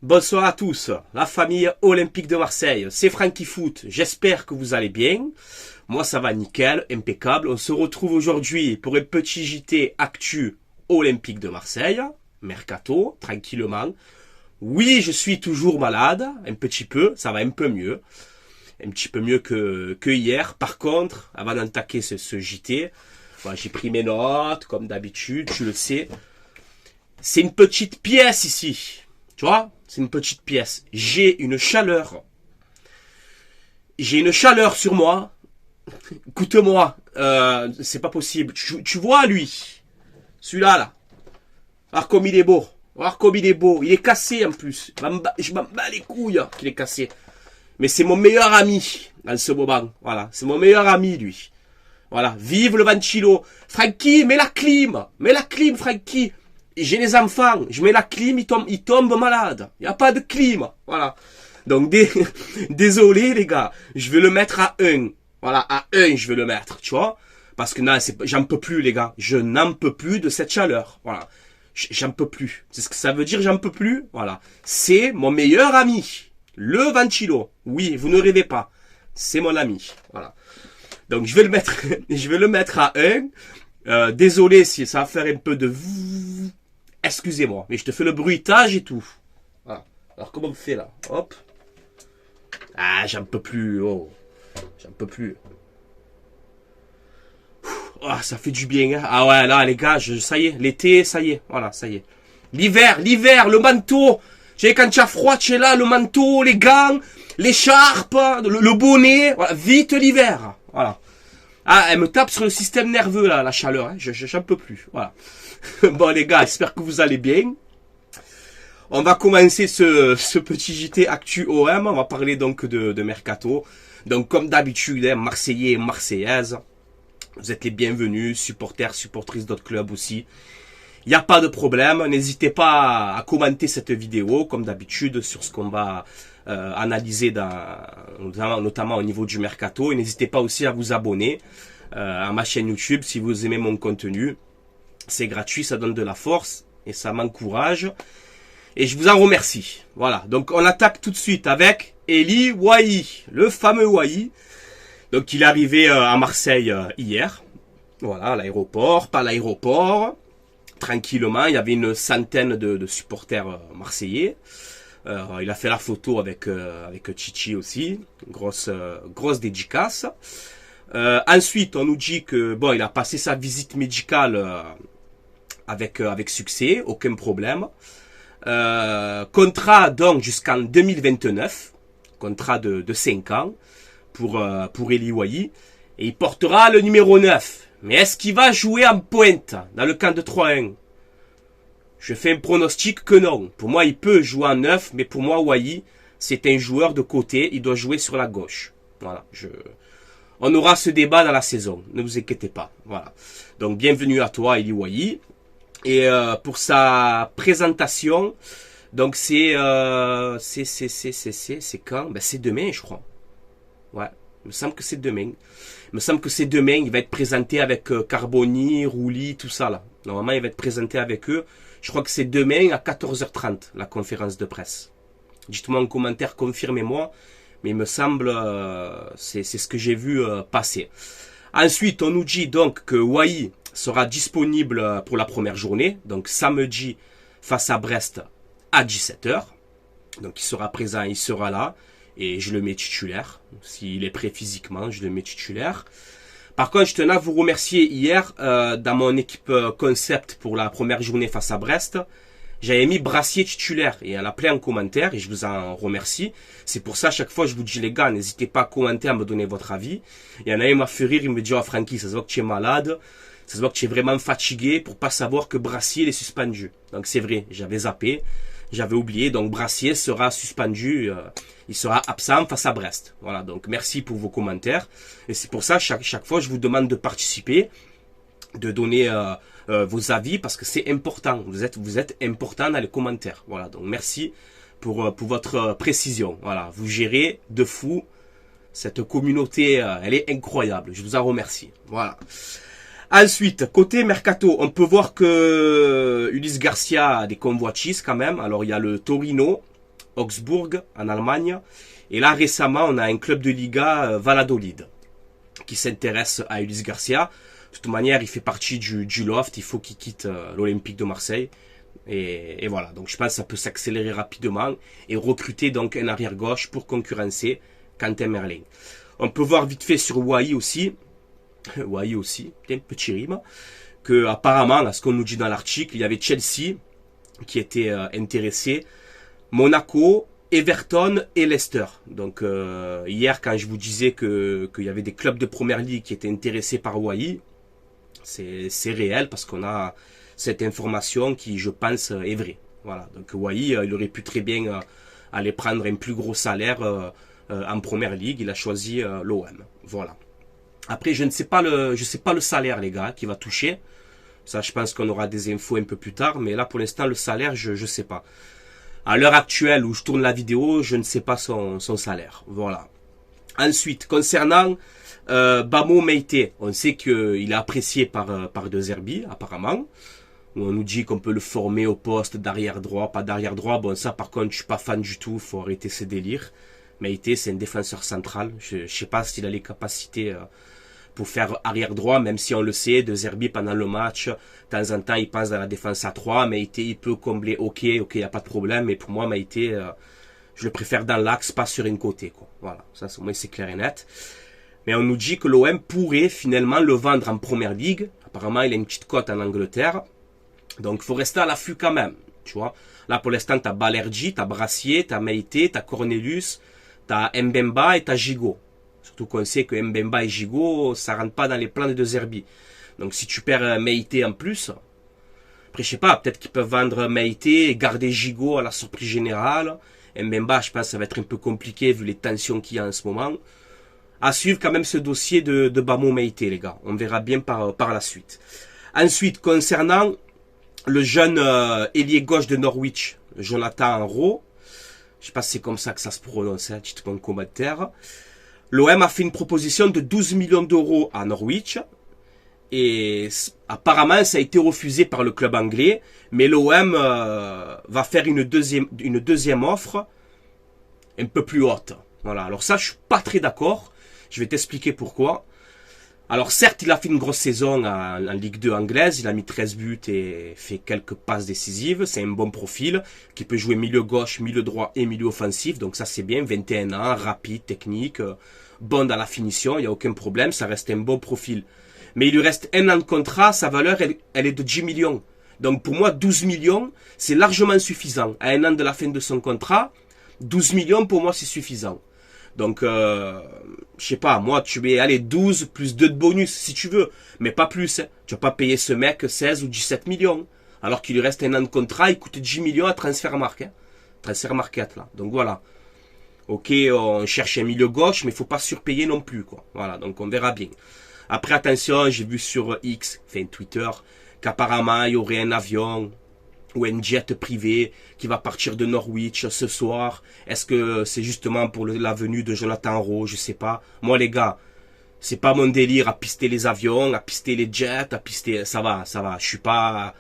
Bonsoir à tous, la famille olympique de Marseille, c'est Francky Foot, j'espère que vous allez bien. Moi ça va nickel, impeccable. On se retrouve aujourd'hui pour un petit JT actu olympique de Marseille, mercato, tranquillement. Oui, je suis toujours malade, un petit peu, ça va un peu mieux. Un petit peu mieux que hier. Par contre, avant d'attaquer ce JT, j'ai pris mes notes, comme d'habitude, tu le sais. C'est une petite pièce ici, tu vois, c'est une petite pièce. J'ai une chaleur. J'ai une chaleur sur moi. Écoute-moi, c'est pas possible. Tu vois lui, celui-là, là. Alors comme il est beau. Alors comme il est beau. Il est cassé en plus. Je m'en bats les couilles qu'il est cassé. Mais c'est mon meilleur ami en ce moment. Voilà, c'est mon meilleur ami lui. Voilà, vive le Ventilo. Francky, mets la clim. Mets la clim, Francky. J'ai les enfants, je mets la clim, ils tombent malades. Il n'y a pas de clim. Voilà. Donc, désolé les gars, je vais le mettre à 1. Voilà, à 1 je vais le mettre, tu vois. Parce que non, j'en peux plus les gars. Je n'en peux plus de cette chaleur. Voilà. J'en peux plus. C'est ce que ça veut dire, j'en peux plus. Voilà. C'est mon meilleur ami. Le Ventilo. Oui, vous ne rêvez pas. C'est mon ami. Voilà. Donc, je vais le mettre à 1. Désolé si ça va faire un peu de... Excusez-moi, mais je te fais le bruitage et tout. Voilà. Alors comment on fait là? Hop. Ah, j'en peux plus. Oh. J'en peux plus. Oh, ça fait du bien. Hein. Ah ouais, là les gars, ça y est, l'été, ça y est. Voilà, ça y est. L'hiver, le manteau. Tu sais, quand tu as froid, tu es là, le manteau, les gants, l'écharpe, le bonnet. Voilà, vite l'hiver. Voilà. Ah, elle me tape sur le système nerveux là, la chaleur. Hein. J'en peux plus. Voilà. Bon les gars, j'espère que vous allez bien. On va commencer ce petit JT Actu OM. On va parler donc de Mercato. Donc comme d'habitude, hein, Marseillais et Marseillaises, vous êtes les bienvenus, supporters, supportrices d'autres clubs aussi. Il n'y a pas de problème. N'hésitez pas à commenter cette vidéo, comme d'habitude, sur ce qu'on va analyser, notamment au niveau du Mercato. Et n'hésitez pas aussi à vous abonner à ma chaîne YouTube si vous aimez mon contenu. C'est gratuit, ça donne de la force et ça m'encourage. Et je vous en remercie. Voilà, donc on attaque tout de suite avec Eli Wahi, le fameux Wahi. Donc il est arrivé à Marseille hier. Voilà, à l'aéroport, pas l'aéroport. Tranquillement, il y avait une centaine de supporters marseillais. Il a fait la photo avec Chichi aussi. Grosse dédicace. Ensuite, on nous dit que bon, il a passé sa visite médicale avec succès, aucun problème. Contrat donc jusqu'en 2029, contrat de 5 ans pour Eli Wahi, et il portera le numéro 9. Mais est-ce qu'il va jouer en pointe dans le camp de 3-1? Je fais un pronostic que non. Pour moi, il peut jouer en 9, mais pour moi, Wahi, c'est un joueur de côté, il doit jouer sur la gauche. Voilà, on aura ce débat dans la saison, ne vous inquiétez pas. Voilà. Donc bienvenue à toi, Eli Wahi. Et pour sa présentation, donc c'est quand? Ben c'est demain, je crois. Ouais, il me semble que c'est demain. Il va être présenté avec Carboni, Rouli, tout ça là. Normalement, il va être présenté avec eux. Je crois que c'est demain à 14h30 la conférence de presse. Dites-moi en commentaire, confirmez-moi. Mais il me semble, c'est ce que j'ai vu passer. Ensuite, on nous dit donc que Wahi sera disponible pour la première journée. Donc samedi face à Brest à 17h. Donc il sera présent, il sera là. Et je le mets titulaire. S'il est prêt physiquement, je le mets titulaire. Par contre, je tenais à vous remercier hier dans mon équipe concept pour la première journée face à Brest. J'avais mis Brassier titulaire et elle a plein en commentaire et je vous en remercie. C'est pour ça, à chaque fois, je vous dis les gars, n'hésitez pas à commenter, à me donner votre avis. Il y en a un qui m'a fait rire, il me dit « Oh Francky, ça se voit que tu es malade, ça se voit que tu es vraiment fatigué pour pas savoir que Brassier est suspendu. » Donc c'est vrai, j'avais zappé, j'avais oublié, donc Brassier sera suspendu, il sera absent face à Brest. Voilà, donc merci pour vos commentaires. Et c'est pour ça, chaque fois, je vous demande de participer, de donner vos avis parce que c'est important. Vous êtes important dans les commentaires. Voilà, donc merci pour votre précision. Voilà, vous gérez de fou cette communauté, elle est incroyable. Je vous en remercie. Voilà. Ensuite, côté Mercato, on peut voir que Ulysse Garcia a des convoitises quand même. Alors il y a le Torino, Augsbourg en Allemagne. Et là, récemment, on a un club de Liga, Valladolid, qui s'intéresse à Ulysse Garcia. De toute manière, il fait partie du loft. Il faut qu'il quitte l'Olympique de Marseille. Et voilà. Donc, je pense que ça peut s'accélérer rapidement et recruter donc un arrière gauche pour concurrencer Quentin Merlin. On peut voir vite fait sur Wai aussi. Wai aussi, un petit rime. Que apparemment, à ce qu'on nous dit dans l'article, il y avait Chelsea qui était intéressé, Monaco, Everton et Leicester. Donc hier, quand je vous disais qu'il y avait des clubs de première ligue qui étaient intéressés par Wai, c'est réel parce qu'on a cette information qui, je pense, est vraie. Voilà. Donc Wai, il aurait pu très bien aller prendre un plus gros salaire en première ligue. Il a choisi l'OM. Voilà. Après, je sais pas le salaire, les gars, qui va toucher. Ça, je pense qu'on aura des infos un peu plus tard. Mais là, pour l'instant, le salaire, je sais pas. À l'heure actuelle où je tourne la vidéo, je ne sais pas son salaire. Voilà. Ensuite, concernant Bamo Meïté, on sait qu'il est apprécié par De Zerbi, apparemment. On nous dit qu'on peut le former au poste d'arrière droit, pas d'arrière droit. Bon, ça, par contre, je suis pas fan du tout. Faut arrêter ces délires. Meïté, c'est un défenseur central. Je sais pas s'il a les capacités pour faire arrière droit, même si on le sait, De Zerbi pendant le match, de temps en temps il passe dans la défense à 3, Meïté il peut combler, ok, il n'y a pas de problème, mais pour moi Meïté, je le préfère dans l'axe, pas sur un côté, quoi. Voilà, ça au moins c'est clair et net. Mais on nous dit que l'OM pourrait finalement le vendre en première ligue, apparemment il a une petite cote en Angleterre, donc il faut rester à l'affût quand même, tu vois. Là pour l'instant t'as Balerdi, t'as Brassier, t'as Meïté, t'as Cornelius, t'as Mbemba et t'as Gigot. Surtout qu'on sait que Mbemba et Gigot, ça rentre pas dans les plans de Zerbi. Donc si tu perds Meïté en plus, après je sais pas, peut-être qu'ils peuvent vendre Meïté et garder Gigot à la surprise générale. Mbemba, je pense que ça va être un peu compliqué vu les tensions qu'il y a en ce moment. À suivre quand même ce dossier de Bamo Meïté, les gars. On verra bien par la suite. Ensuite, concernant le jeune ailier gauche de Norwich, Jonathan Rowe, je sais pas si c'est comme ça que ça se prononce, hein, dites-moi en commentaire. L'OM a fait une proposition de 12 millions d'euros à Norwich. Et apparemment, ça a été refusé par le club anglais. Mais l'OM va faire une deuxième offre un peu plus haute. Voilà. Alors ça, je suis pas très d'accord. Je vais t'expliquer pourquoi. Alors certes, il a fait une grosse saison en Ligue 2 anglaise. Il a mis 13 buts et fait quelques passes décisives. C'est un bon profil qui peut jouer milieu gauche, milieu droit et milieu offensif. Donc ça, c'est bien. 21 ans, rapide, technique, bon dans la finition. Il n'y a aucun problème. Ça reste un bon profil. Mais il lui reste un an de contrat. Sa valeur, elle est de 10 millions. Donc pour moi, 12 millions, c'est largement suffisant. À un an de la fin de son contrat, 12 millions, pour moi, c'est suffisant. Donc, je sais pas, moi, tu mets, allez, 12 plus 2 de bonus, si tu veux. Mais pas plus, hein. Tu vas pas payer ce mec 16 ou 17 millions. Alors qu'il lui reste un an de contrat, il coûte 10 millions à Transfermarkt, hein. Transfermarkt, là. Donc voilà. Ok, on cherche un milieu gauche, mais il faut pas surpayer non plus, quoi. Voilà, donc on verra bien. Après, attention, j'ai vu sur X, enfin Twitter, qu'apparemment, il y aurait un avion ou un jet privé qui va partir de Norwich ce soir. Est-ce que c'est justement pour la venue de Jonathan Rowe? Je sais pas. Moi, les gars, c'est pas mon délire à pister les avions, à pister les jets, à pister... Ça va. Je suis pas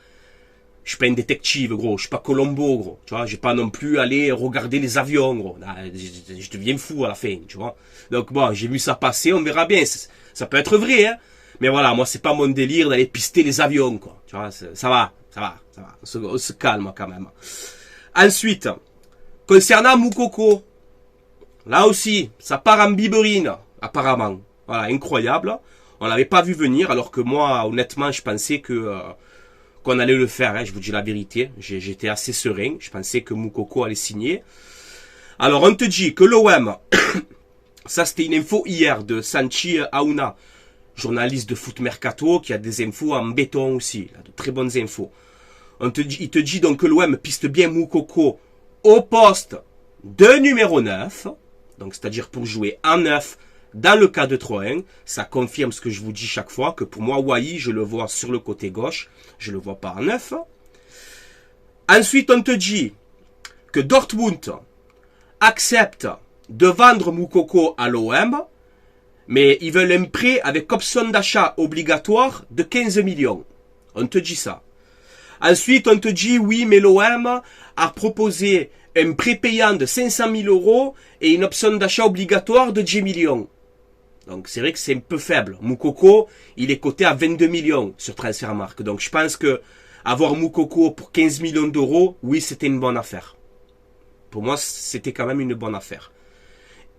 un détective, gros. Je suis pas Colombo, gros. Tu vois, j'ai pas non plus aller regarder les avions, gros. Je deviens fou à la fin, tu vois. Donc bon, j'ai vu ça passer, on verra bien. Ça peut être vrai, hein. Mais voilà, moi, c'est pas mon délire d'aller pister les avions, quoi. Tu vois, ça va. On se calme quand même. Ensuite, concernant Moukoko, là aussi, ça part en biberine, apparemment. Voilà, incroyable. On l'avait pas vu venir, alors que moi, honnêtement, je pensais qu'on allait le faire. Hein, je vous dis la vérité. J'étais assez serein. Je pensais que Moukoko allait signer. Alors, on te dit que l'OM, ça c'était une info hier de Sanchi Aouna, journaliste de Foot Mercato, qui a des infos en béton aussi, de très bonnes infos. Il te dit donc que l'OM piste bien Moukoko au poste de numéro 9, donc c'est-à-dire pour jouer en 9 dans le cas de 3-1. Ça confirme ce que je vous dis chaque fois, que pour moi, Wai, je le vois sur le côté gauche, je le vois pas en 9. Ensuite, on te dit que Dortmund accepte de vendre Moukoko à l'OM, mais ils veulent un prêt avec option d'achat obligatoire de 15 millions. On te dit ça. Ensuite, on te dit, oui, mais l'OM a proposé un prêt payant de 500 000 euros et une option d'achat obligatoire de 10 millions. Donc c'est vrai que c'est un peu faible. Moukoko, il est coté à 22 millions sur Transfermarkt. Donc je pense que avoir Moukoko pour 15 millions d'euros, oui, c'était une bonne affaire. Pour moi, c'était quand même une bonne affaire.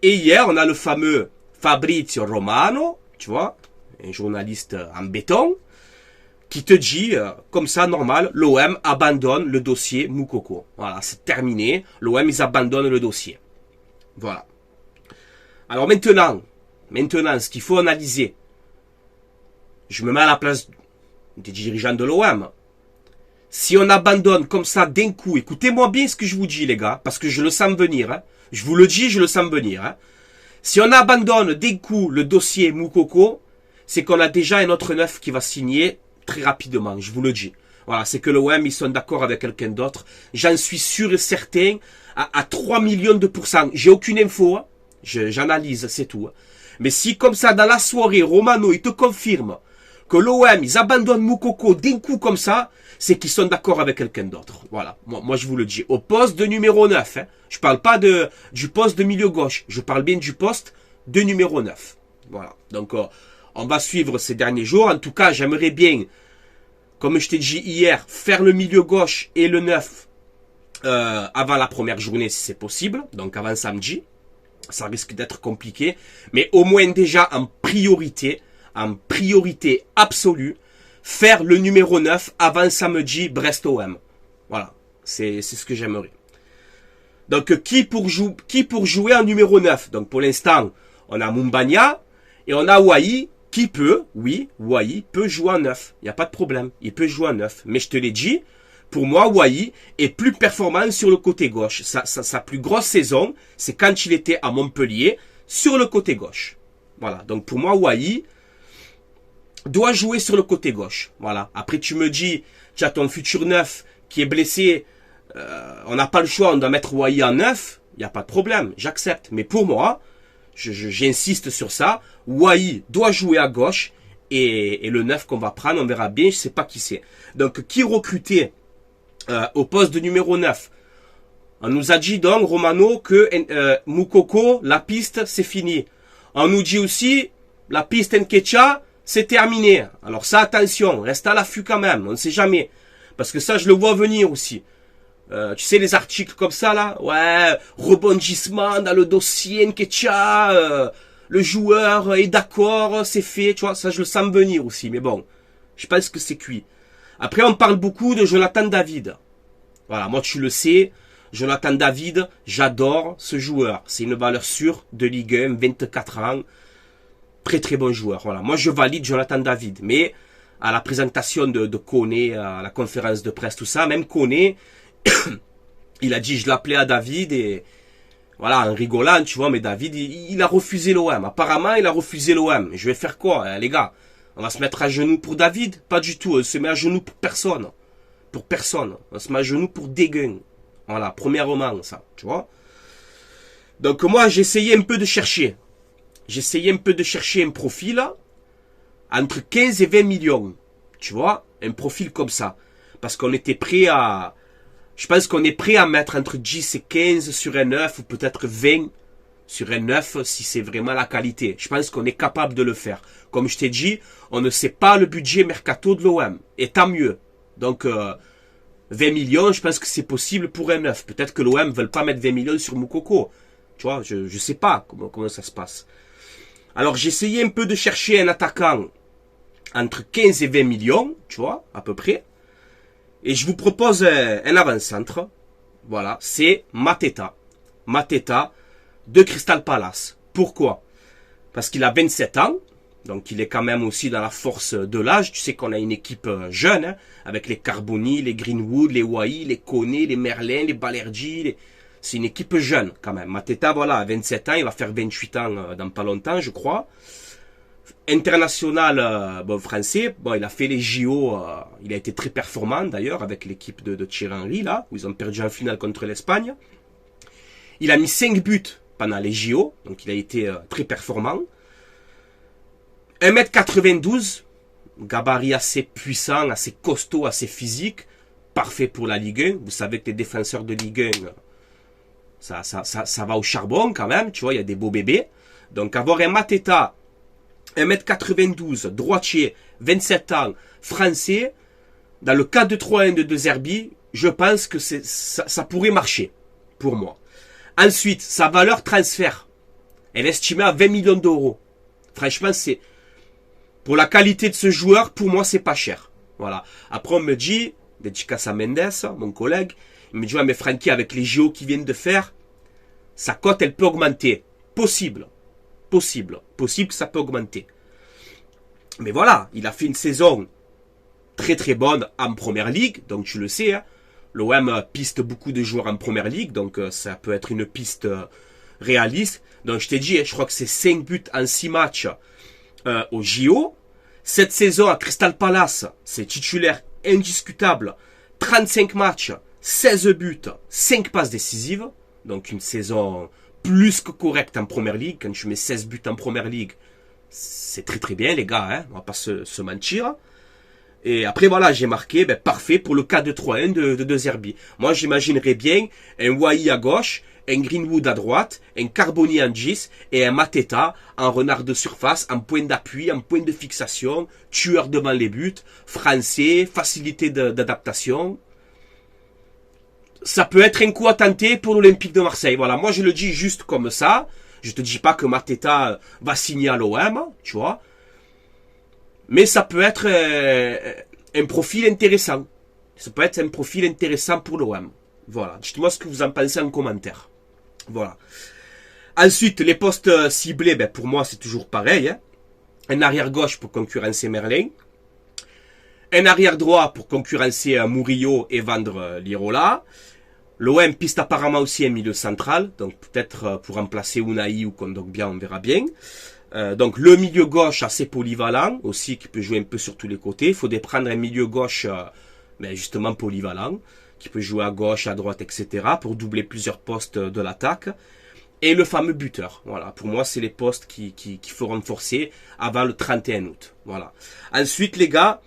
Et hier, on a le fameux Fabrizio Romano, tu vois, un journaliste en béton, qui te dit, comme ça, normal, l'OM abandonne le dossier Moukoko. Voilà, c'est terminé. L'OM, ils abandonnent le dossier. Voilà. Alors maintenant, ce qu'il faut analyser, je me mets à la place des dirigeants de l'OM. Si on abandonne comme ça d'un coup, écoutez-moi bien ce que je vous dis, les gars, parce que je le sens venir. Hein. Je vous le dis, je le sens venir. Hein. Si on abandonne d'un coup le dossier Moukoko, c'est qu'on a déjà un autre neuf qui va signer très rapidement, je vous le dis. Voilà, c'est que l'OM, ils sont d'accord avec quelqu'un d'autre. J'en suis sûr et certain à 3 millions de pourcents. J'ai aucune info, hein. J'analyse, c'est tout. Hein. Mais si comme ça, dans la soirée, Romano, il te confirme que l'OM, ils abandonnent Moukoko d'un coup comme ça, c'est qu'ils sont d'accord avec quelqu'un d'autre. Voilà, moi je vous le dis. Au poste de numéro 9, hein. Je parle pas du poste de milieu gauche, je parle bien du poste de numéro 9. Voilà, donc on va suivre ces derniers jours. En tout cas, j'aimerais bien, comme je t'ai dit hier, faire le milieu gauche et le 9 avant la première journée si c'est possible, donc avant samedi. Ça risque d'être compliqué, mais au moins déjà en priorité absolue, faire le numéro 9 avant samedi Brest-OM. Voilà, c'est ce que j'aimerais. Donc qui pour jouer en numéro 9? Donc pour l'instant, on a Mumbagna et on a Wai qui peut, oui, Wai peut jouer en 9. Il n'y a pas de problème, il peut jouer en 9. Mais je te l'ai dit, pour moi, Wai est plus performant sur le côté gauche. Sa plus grosse saison, c'est quand il était à Montpellier, sur le côté gauche. Voilà, donc pour moi, Wai doit jouer sur le côté gauche. Voilà. Après, tu me dis, tu as ton futur 9 qui est blessé, on n'a pas le choix, on doit mettre Wai en 9, il n'y a pas de problème, j'accepte. Mais pour moi, j'insiste sur ça, Wai doit jouer à gauche, et le 9 qu'on va prendre, on verra bien, je ne sais pas qui c'est. Donc, qui recruter au poste de numéro 9? On nous a dit donc, Romano, que Moukoko, la piste, c'est fini. On nous dit aussi, la piste Nketia, c'est terminé. Alors ça, attention, reste à l'affût quand même, on ne sait jamais. Parce que ça, je le vois venir aussi. Tu sais, les articles comme ça, là, ouais, rebondissement dans le dossier Nketia, le joueur est d'accord, c'est fait, tu vois, ça, je le sens venir aussi. Mais bon, je pense que c'est cuit. Après, on parle beaucoup de Jonathan David. Voilà, moi, tu le sais, Jonathan David, j'adore ce joueur. C'est une valeur sûre de Ligue 1, 24 ans. Très très bon joueur. Voilà, moi je valide Jonathan David. Mais à la présentation de Koné, à la conférence de presse, tout ça, même Koné, il a dit je l'appelais à David et voilà, en rigolant, tu vois, mais David, il a refusé l'OM. Apparemment, il a refusé l'OM. Je vais faire quoi, les gars? On va se mettre à genoux pour David? Pas du tout, on se met à genoux pour personne. Pour personne. On se met à genoux pour Déguin. Voilà, premièrement, ça, tu vois. Donc moi, j'ai essayé un peu de chercher. J'essayais un peu de chercher un profil entre 15 et 20 millions. Tu vois, un profil comme ça. Parce qu'on était prêt à... Je pense qu'on est prêt à mettre entre 10 et 15 sur un 9 ou peut-être 20 sur un 9 si c'est vraiment la qualité. Je pense qu'on est capable de le faire. Comme je t'ai dit, on ne sait pas le budget mercato de l'OM. Et tant mieux. Donc, 20 millions, je pense que c'est possible pour un 9. Peut-être que l'OM ne veut pas mettre 20 millions sur Moukoko. Tu vois, je ne sais pas comment ça se passe. Alors, j'ai essayé un peu de chercher un attaquant entre 15 et 20 millions, tu vois, à peu près. Et je vous propose un avant-centre. Voilà, c'est Mateta. Mateta de Crystal Palace. Pourquoi? Parce qu'il a 27 ans. Donc, il est quand même aussi dans la force de l'âge. Tu sais qu'on a une équipe jeune, hein, avec les Carboni, les Greenwood, les Wai, les Koné, les Merlin, les Balerdi, C'est une équipe jeune quand même. Mateta, voilà, à 27 ans, il va faire 28 ans dans pas longtemps, je crois. International bon, français, bon, il a fait les JO, il a été très performant d'ailleurs avec l'équipe de Thierry Henry, là, où ils ont perdu en finale contre l'Espagne. Il a mis 5 buts pendant les JO, donc il a été très performant. 1m92, gabarit assez puissant, assez costaud, assez physique, parfait pour la Ligue 1. Vous savez que les défenseurs de Ligue 1, Ça va au charbon quand même, tu vois, il y a des beaux bébés. Donc avoir un Mateta, 1m92, droitier, 27 ans, français, dans le 4-2-3-1 de Zerbi, je pense que ça pourrait marcher, pour moi. Ensuite, sa valeur transfert, elle est estimée à 20 millions d'euros. Franchement, pour la qualité de ce joueur, pour moi, c'est pas cher. Voilà. Après, on me dit, dédicace à Mendes, mon collègue, il me dit, ouais, mais Francky, avec les JO qu'ils viennent de faire, sa cote, elle peut augmenter. Possible que ça peut augmenter. Mais voilà, il a fait une saison très très bonne en première ligue, donc tu le sais, hein, l'OM piste beaucoup de joueurs en première ligue, donc ça peut être une piste réaliste. Donc je t'ai dit, je crois que c'est 5 buts en 6 matchs au JO. Cette saison à Crystal Palace, c'est titulaire indiscutable. 35 matchs, 16 buts, 5 passes décisives. Donc une saison plus que correcte en première ligue. Quand tu mets 16 buts en première ligue, c'est très très bien les gars, hein, on va pas se mentir. Et après voilà, j'ai marqué, parfait pour le 4-2-3-1 de Zerbi. Moi j'imaginerais bien un Wai à gauche, un Greenwood à droite, un Carboni en 10 et un Mateta en renard de surface, en point d'appui, en point de fixation, tueur devant les buts, français, facilité d'adaptation. Ça peut être un coup à tenter pour l'Olympique de Marseille. Voilà, moi je le dis juste comme ça. Je te dis pas que Mateta va signer à l'OM, tu vois. Mais ça peut être un profil intéressant. Ça peut être un profil intéressant pour l'OM. Voilà, dites-moi ce que vous en pensez en commentaire. Voilà. Ensuite, les postes ciblés, pour moi c'est toujours pareil. Hein. Un arrière gauche pour concurrencer Merlin. Un arrière droit pour concurrencer Murillo et vendre Lirola. L'OM piste apparemment aussi un milieu central, donc peut-être pour remplacer Unai ou Kondogbia, on verra bien. Donc le milieu gauche assez polyvalent, aussi qui peut jouer un peu sur tous les côtés. Il faut prendre un milieu gauche justement polyvalent, qui peut jouer à gauche, à droite, etc. pour doubler plusieurs postes de l'attaque. Et le fameux buteur. Voilà, pour moi c'est les postes qu'il faut renforcer avant le 31 août. Voilà. Ensuite les gars,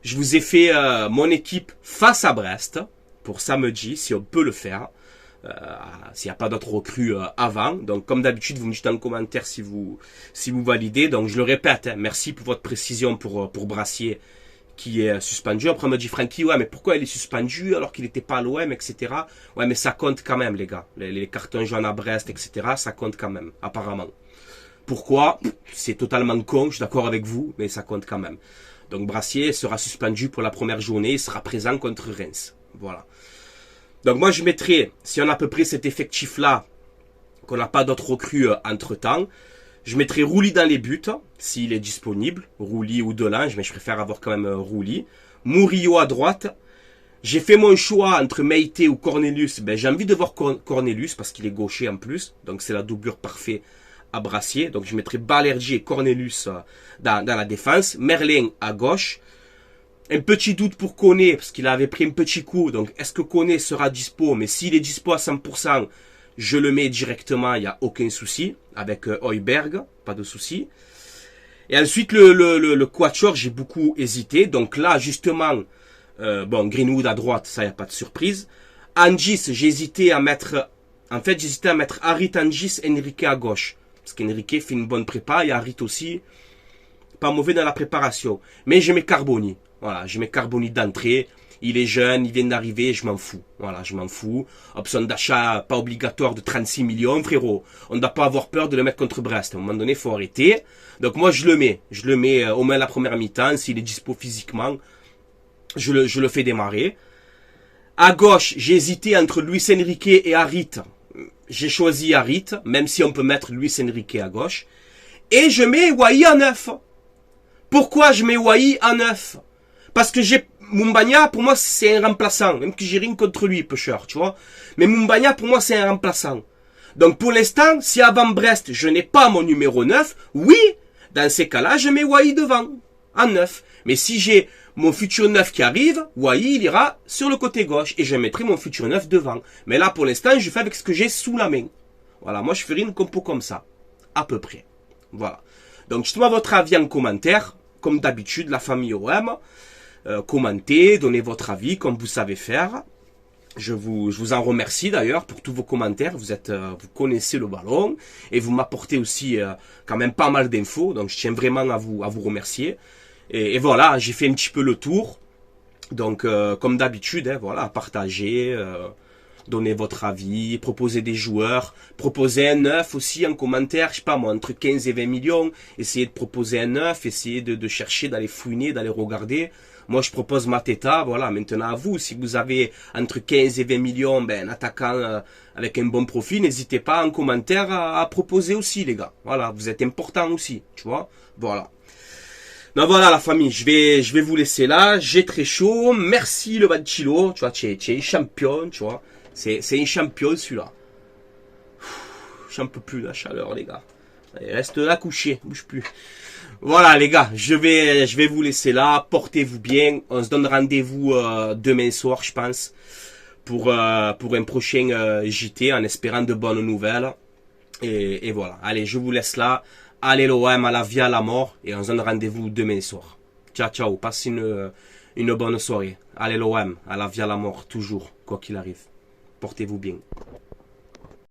je vous ai fait mon équipe face à Brest. Pour samedi, si on peut le faire, s'il n'y a pas d'autres recrues avant. Donc comme d'habitude, vous me dites dans le commentaire si vous validez. Donc je le répète, hein, merci pour votre précision pour Brassier qui est suspendu. Après on me dit Francky, ouais mais pourquoi il est suspendu alors qu'il n'était pas à l'OM, etc. Ouais mais ça compte quand même les gars. Les cartons jaunes à Brest, etc. ça compte quand même, apparemment. Pourquoi? C'est totalement con, je suis d'accord avec vous, mais ça compte quand même. Donc Brassier sera suspendu pour la première journée, il sera présent contre Reims. Voilà. Donc moi je mettrai, si on a à peu près cet effectif-là, qu'on n'a pas d'autres recrues entre-temps, je mettrai Rouli dans les buts, s'il est disponible, Rouli ou Delange, mais je préfère avoir quand même Rouli. Murillo à droite. J'ai fait mon choix entre Meïté ou Cornelius. J'ai envie de voir Cornelius parce qu'il est gaucher en plus, donc c'est la doublure parfaite à Brassier. Donc je mettrai Balerdi et Cornelius dans la défense. Merlin à gauche. Un petit doute pour Koné, parce qu'il avait pris un petit coup. Donc, est-ce que Koné sera dispo? Mais s'il est dispo à 100%, je le mets directement, il n'y a aucun souci. Avec Højbjerg, pas de souci. Et ensuite, le quatuor, j'ai beaucoup hésité. Donc là, justement, Greenwood à droite, ça, il n'y a pas de surprise. Angis, j'ai hésité à mettre... En fait, j'hésitais à mettre Harit Angis, Enrique à gauche. Parce qu'Enrique fait une bonne prépa, et Harit aussi, pas mauvais dans la préparation. Mais je mets Carboni. Voilà, je mets Carboni d'entrée. Il est jeune, il vient d'arriver, je m'en fous. Voilà, je m'en fous. Option d'achat pas obligatoire de 36 millions, frérot. On ne doit pas avoir peur de le mettre contre Brest. À un moment donné, il faut arrêter. Donc moi, je le mets. Je le mets au moins la première mi-temps. S'il est dispo physiquement, je le fais démarrer. À gauche, j'ai hésité entre Luis Enrique et Harit. J'ai choisi Harit, même si on peut mettre Luis Enrique à gauche. Et je mets Wai en 9. Pourquoi je mets Wai en 9? Parce que Moumbagna, pour moi, c'est un remplaçant. Même que j'ai rien contre lui, pêcheur, tu vois. Mais Moumbagna, pour moi, c'est un remplaçant. Donc, pour l'instant, si avant Brest, je n'ai pas mon numéro 9, oui, dans ces cas-là, je mets Wai devant, en 9. Mais si j'ai mon futur 9 qui arrive, Wai, il ira sur le côté gauche. Et je mettrai mon futur 9 devant. Mais là, pour l'instant, je fais avec ce que j'ai sous la main. Voilà, moi, je ferai une compo comme ça. À peu près. Voilà. Donc, dites-moi votre avis en commentaire. Comme d'habitude, la famille OM. Commentez, donnez votre avis comme vous savez faire. Je vous en remercie d'ailleurs pour tous vos commentaires. Vous connaissez le ballon et vous m'apportez aussi quand même pas mal d'infos. Donc je tiens vraiment à vous remercier. Et voilà, j'ai fait un petit peu le tour. Donc comme d'habitude, hein, voilà, partagez, donnez votre avis, proposez des joueurs, proposez un neuf aussi en commentaire. Je sais pas moi, entre 15 et 20 millions. Essayez de proposer un neuf, essayez de chercher, d'aller fouiner, d'aller regarder. Moi, je propose Mateta, voilà, maintenant à vous. Si vous avez entre 15 et 20 millions, ben, un attaquant avec un bon profil, n'hésitez pas en commentaire à proposer aussi, les gars. Voilà, vous êtes important aussi, tu vois. Voilà. Donc voilà, la famille, je vais vous laisser là. J'ai très chaud. Merci, le Banchilo. Tu vois, tu es un champion, tu vois. C'est un champion, celui-là. J'en peux plus, la chaleur, les gars. Allez, reste là couché, bouge plus. Voilà les gars, je vais vous laisser là, portez-vous bien, on se donne rendez-vous demain soir je pense pour un prochain JT en espérant de bonnes nouvelles et voilà, allez je vous laisse là, allez l'OM à la vie à la mort et on se donne rendez-vous demain soir. Ciao ciao, passez une bonne soirée, allez l'OM à la vie à la mort toujours, quoi qu'il arrive, portez-vous bien.